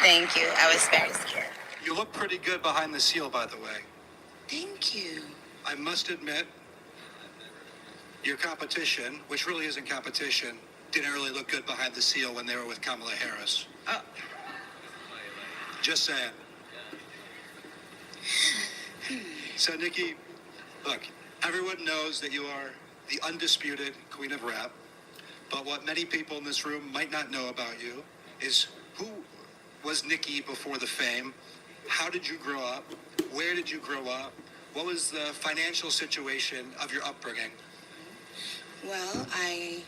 Thank you. I was very scared. You look pretty good behind the seal, by the way. Thank you. I must admit, your competition, which really isn't competition, didn't really look good behind the seal when they were with Kamala Harris. Oh. Just saying. So, Nicki, look, everyone knows that you are the undisputed queen of rap, but what many people in this room might not know about you is who was Nicki before the fame? How did you grow up? Where did you grow up? What was the financial situation of your upbringing? Well, I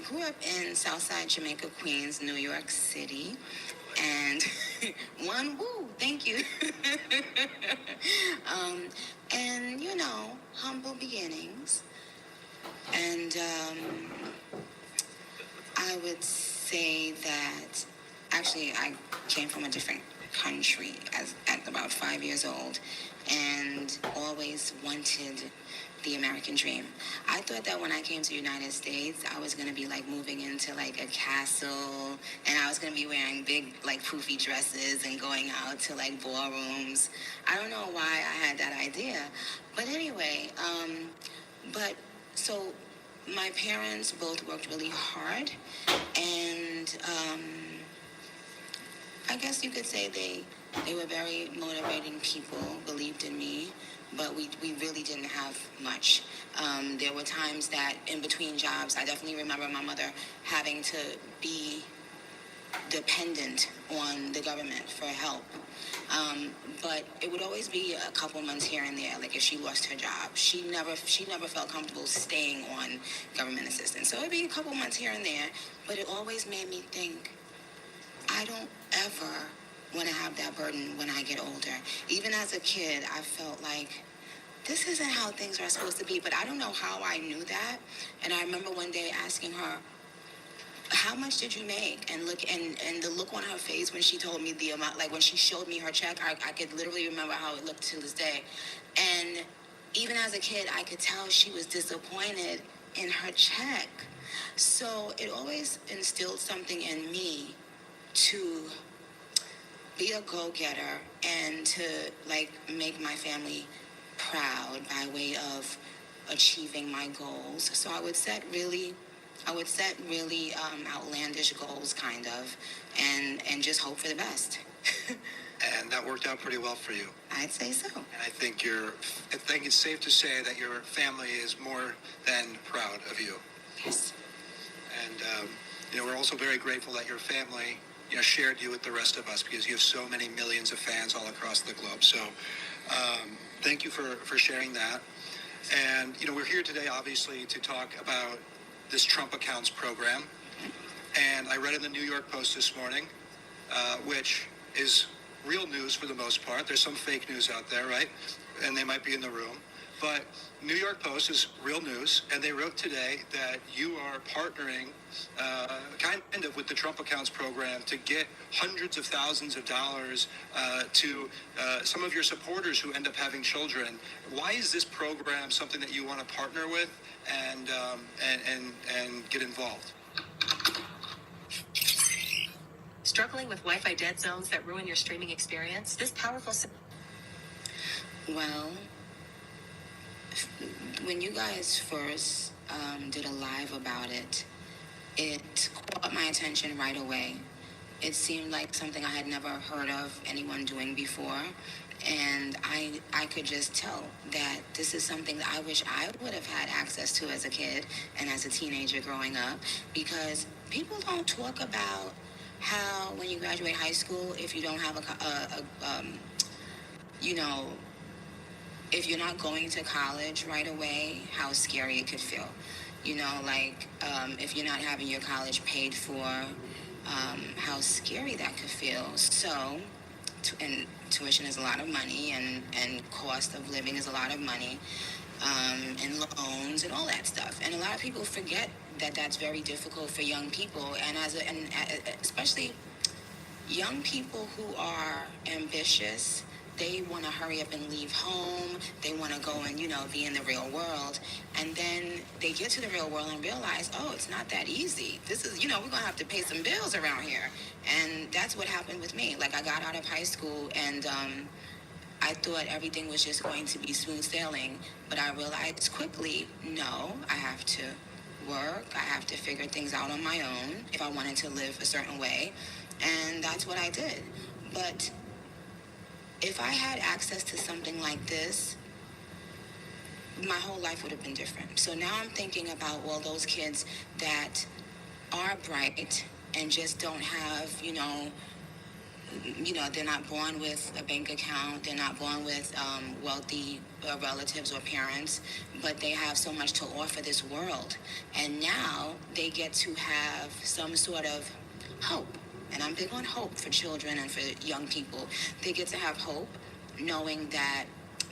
grew up in Southside Jamaica, Queens, New York City, and thank you. And humble beginnings, and I would say that actually I came from a different country at about 5 years old, and always wanted the American dream. I thought that when I came to the United States, I was going to be like moving into like a castle, and I was going to be wearing big like poofy dresses and going out to like ballrooms. I don't know why I had that idea. But anyway, so my parents both worked really hard, and I guess you could say they were very motivating people, believed in me, but we really didn't have much. There were times that in between jobs, I definitely remember my mother having to be dependent on the government for help. But it would always be a couple months here and there. Like if she lost her job, she never felt comfortable staying on government assistance. So it'd be a couple months here and there, but it always made me think, I don't ever want to have that burden when I get older. Even as a kid, I felt like this isn't how things are supposed to be, but I don't know how I knew that. And I remember one day asking her, how much did you make? And the look on her face when she told me the amount, like when she showed me her check, I could literally remember how it looked to this day. And even as a kid, I could tell she was disappointed in her check. So it always instilled something in me to be a go-getter and to like make my family proud by way of achieving my goals. So I would set really outlandish goals, kind of, and just hope for the best. And that worked out pretty well for you. I'd say so. And I think it's safe to say that your family is more than proud of you. Yes. And we're also very grateful that your family shared you with the rest of us, because you have so many millions of fans all across the globe. So thank you for sharing that. And we're here today obviously to talk about this Trump Accounts program. And I read in the New York Post this morning, which is real news for the most part. There's some fake news out there, right? And they might be in the room. But New York Post is real news, and they wrote today that you are partnering kind of with the Trump Accounts program to get hundreds of thousands of dollars to some of your supporters who end up having children. Why is this program something that you want to partner with and get involved? Struggling with Wi-Fi dead zones that ruin your streaming experience? This powerful... Well, when you guys first did a live about it, it caught my attention right away. It seemed like something I had never heard of anyone doing before. And I could just tell that this is something that I wish I would have had access to as a kid and as a teenager growing up, because people don't talk about how when you graduate high school, if you don't have if you're not going to college right away, how scary it could feel. If you're not having your college paid for, how scary that could feel. So, and tuition is a lot of money, and cost of living is a lot of money, and loans and all that stuff. And a lot of people forget that that's very difficult for young people, and especially young people who are ambitious they want to hurry up and leave home. They want to go and, be in the real world. And then they get to the real world and realize, oh, it's not that easy. This is, we're going to have to pay some bills around here. And that's what happened with me. Like, I got out of high school and I thought everything was just going to be smooth sailing. But I realized quickly, no, I have to work. I have to figure things out on my own if I wanted to live a certain way. And that's what I did. But if I had access to something like this, my whole life would have been different. So now I'm thinking about all those kids that are bright and just don't have, they're not born with a bank account. They're not born with wealthy relatives or parents, but they have so much to offer this world. And now they get to have some sort of hope. And I'm big on hope for children and for young people. They get to have hope knowing that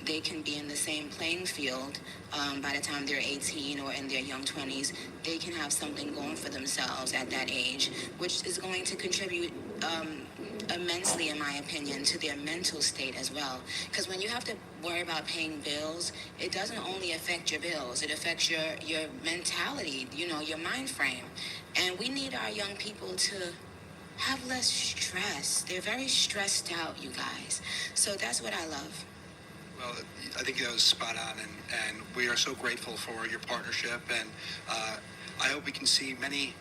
they can be in the same playing field by the time they're 18 or in their young 20s. They can have something going for themselves at that age, which is going to contribute immensely, in my opinion, to their mental state as well. Because when you have to worry about paying bills, it doesn't only affect your bills, it affects your mentality, your mind frame. And we need our young people to have less stress. They're very stressed out, you guys. So that's what I love. Well, I think that was spot on, and we are so grateful for your partnership, and I hope we can see many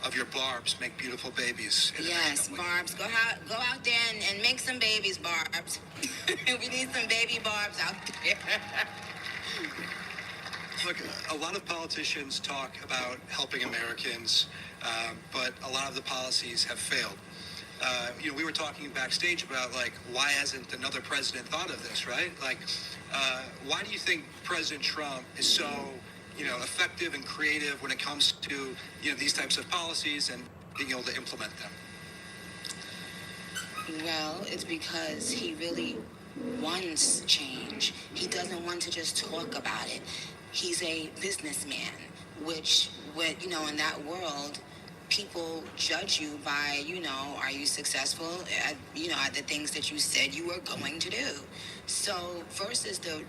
of your Barbs make beautiful babies. Yes, Barbs, go out there and make some babies, Barbs. We need some baby Barbs out there. Look, a lot of politicians talk about helping Americans, but a lot of the policies have failed. We were talking backstage about, why hasn't another president thought of this, right? Why do you think President Trump is so, effective and creative when it comes to, these types of policies and being able to implement them? Well, it's because he really wants change. He doesn't want to just talk about it. He's a businessman, which, in that world, people judge you by, are you successful at, at the things that you said you were going to do. So versus the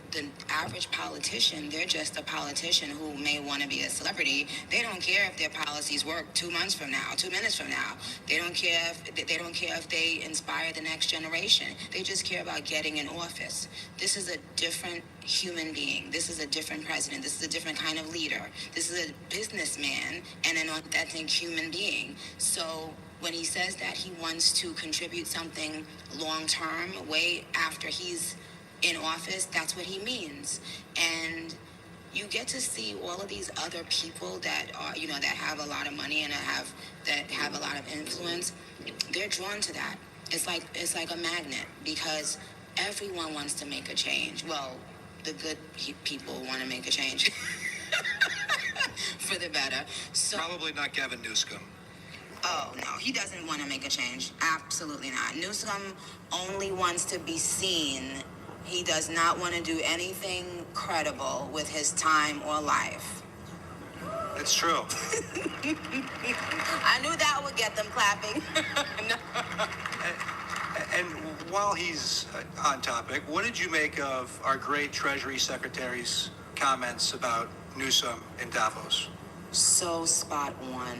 average politician, they're just a politician who may want to be a celebrity. They don't care if their policies work 2 months from now, 2 minutes from now. They don't care if they inspire the next generation. They just care about getting in office. This is a different human being. This is a different president. This is a different kind of leader. This is a businessman and an authentic human being. So when he says that he wants to contribute something long-term, way after he's in office, that's what he means. And you get to see all of these other people that are, that have a lot of money and that have a lot of influence. They're drawn to that. It's like a magnet, because everyone wants to make a change. Well, the good people want to make a change for the better. So Probably not Gavin Newsom. Oh, no, he doesn't want to make a change. Absolutely not. Newsom only wants to be seen. He does not want to do anything credible with his time or life. It's true. I knew that would get them clapping. No. And while he's on topic, what did you make of our great Treasury Secretary's comments about Newsom in Davos? So spot on.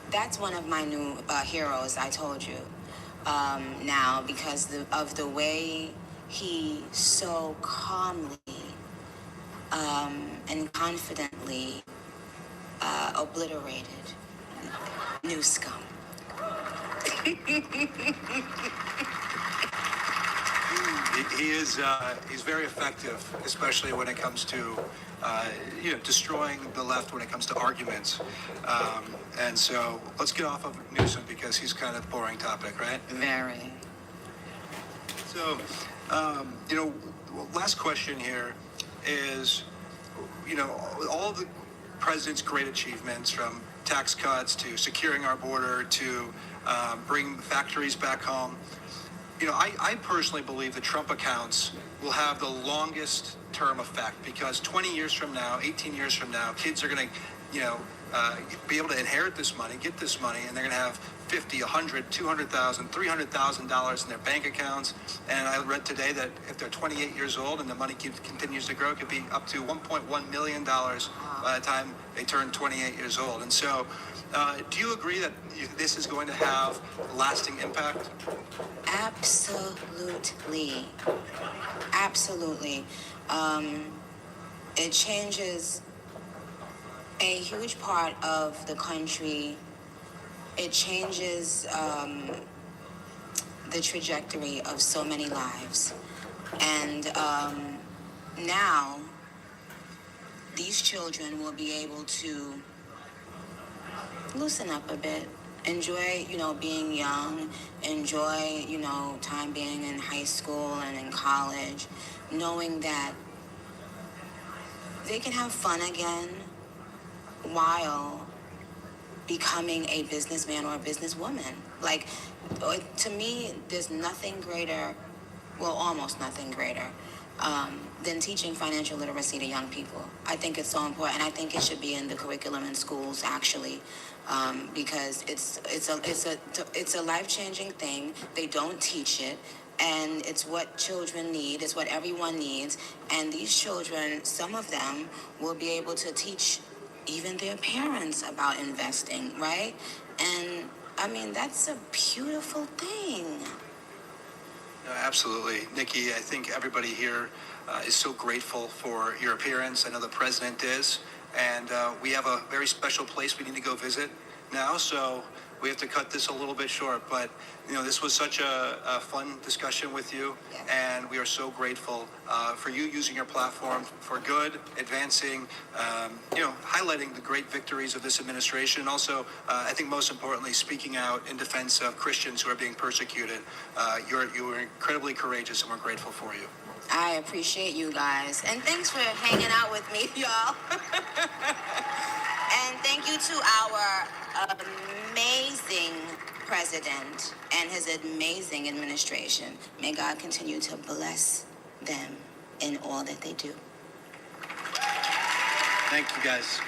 That's one of my new heroes, I told you. Now, because of the way he so calmly and confidently obliterated New Scum. He's very effective, especially when it comes to destroying the left when it comes to arguments. And so let's get off of Newsom, because he's kind of boring topic, right? Very. So, last question here is, all the president's great achievements, from tax cuts to securing our border to bringing factories back home. I personally believe the Trump accounts will have the longest term effect, because 20 years from now, 18 years from now, kids are going to, be able to inherit this money, get this money, and they're going to have $50, $100, $200,000, $300,000 in their bank accounts. And I read today that if they're 28 years old and the money continues to grow, it could be up to $1.1 million by the time they turn 28 years old. And so, do you agree that this is going to have lasting impact? Absolutely. Absolutely. It changes a huge part of the country. It changes the trajectory of so many lives. And now, these children will be able to loosen up a bit, enjoy, being young, enjoy, time being in high school and in college, knowing that they can have fun again while becoming a businessman or a businesswoman. Like, to me, there's nothing greater, well, almost nothing greater, than teaching financial literacy to young people. I think it's so important. I think it should be in the curriculum in schools, actually, because it's a life-changing thing. They don't teach it, and it's what children need. It's what everyone needs. And these children, some of them, will be able to teach even their parents about investing, right? And I mean, that's a beautiful thing. No, absolutely. Nicki, I think everybody here is so grateful for your appearance. I know the president is. And we have a very special place we need to go visit now, so we have to cut this a little bit short. But, this was such a fun discussion with you, Yes. and we are so grateful for you using your platform for good, advancing, highlighting the great victories of this administration, and also, I think most importantly, speaking out in defense of Christians who are being persecuted. You were incredibly courageous, and we're grateful for you. I appreciate you guys. And thanks for hanging out with me, y'all. And thank you to our amazing president and his amazing administration. May God continue to bless them in all that they do. Thank you, guys.